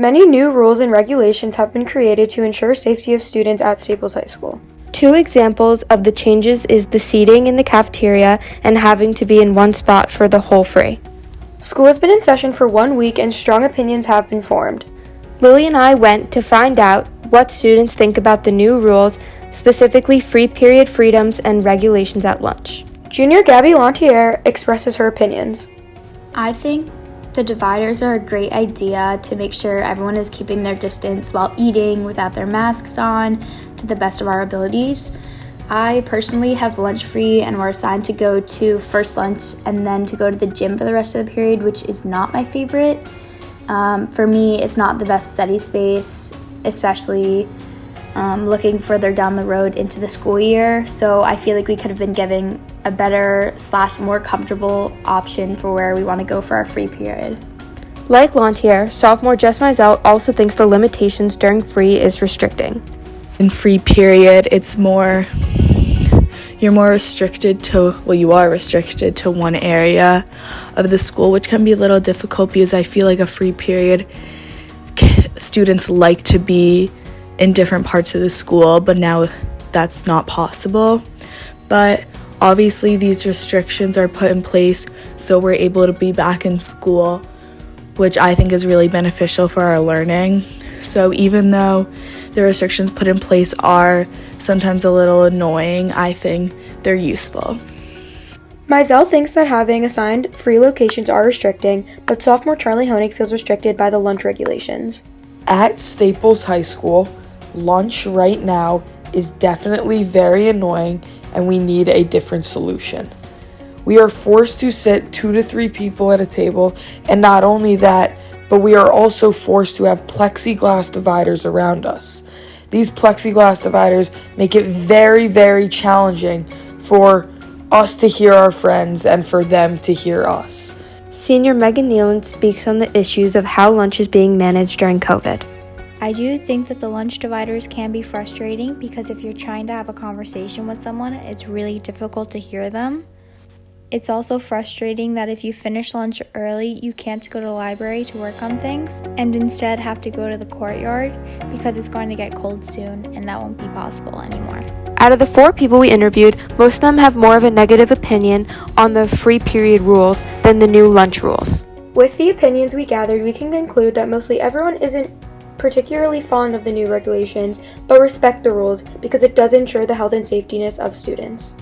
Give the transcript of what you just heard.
Many new rules and regulations have been created to ensure safety of students at Staples High School. Two examples of the changes is the seating in the cafeteria and having to be in one spot for the whole fray. School has been in session for 1 week and strong opinions have been formed. Lily and I went to find out what students think about the new rules, specifically free period freedoms and regulations at lunch. Junior Gabby Lantier expresses her opinions. I think the dividers are a great idea to make sure everyone is keeping their distance while eating without their masks on to the best of our abilities. I personally have lunch free and we're assigned to go to first lunch and then to go to the gym for the rest of the period, which is not my favorite. For me, it's not the best study space, especially looking further down the road into the school year. So I feel like we could have been given a better / more comfortable option for where we want to go for our free period. Like Lantier, sophomore Jess Mizell also thinks the limitations during free is restricting. In free period, you're more restricted to, you are restricted to one area of the school, which can be a little difficult because I feel like a free period, students like to be in different parts of the school, but now that's not possible. But obviously these restrictions are put in place so we're able to be back in school, which I think is really beneficial for our learning. So even though the restrictions put in place are sometimes a little annoying, I think they're useful. Mizell thinks that having assigned free locations are restricting, but sophomore Charlie Honig feels restricted by the lunch regulations. At Staples High School, lunch right now is definitely very annoying and we need a different solution. We are forced to sit 2 to 3 people at a table, and not only that, but we are also forced to have plexiglass dividers around us. These plexiglass dividers make it very, very challenging for us to hear our friends and for them to hear us. Senior Megan Nealon speaks on the issues of how lunch is being managed during COVID. I do think that the lunch dividers can be frustrating because if you're trying to have a conversation with someone, it's really difficult to hear them. It's also frustrating that if you finish lunch early, you can't go to the library to work on things and instead have to go to the courtyard because it's going to get cold soon and that won't be possible anymore. Out of the 4 people we interviewed, most of them have more of a negative opinion on the free period rules than the new lunch rules. With the opinions we gathered, we can conclude that mostly everyone isn't particularly fond of the new regulations, but respect the rules because it does ensure the health and safety of students.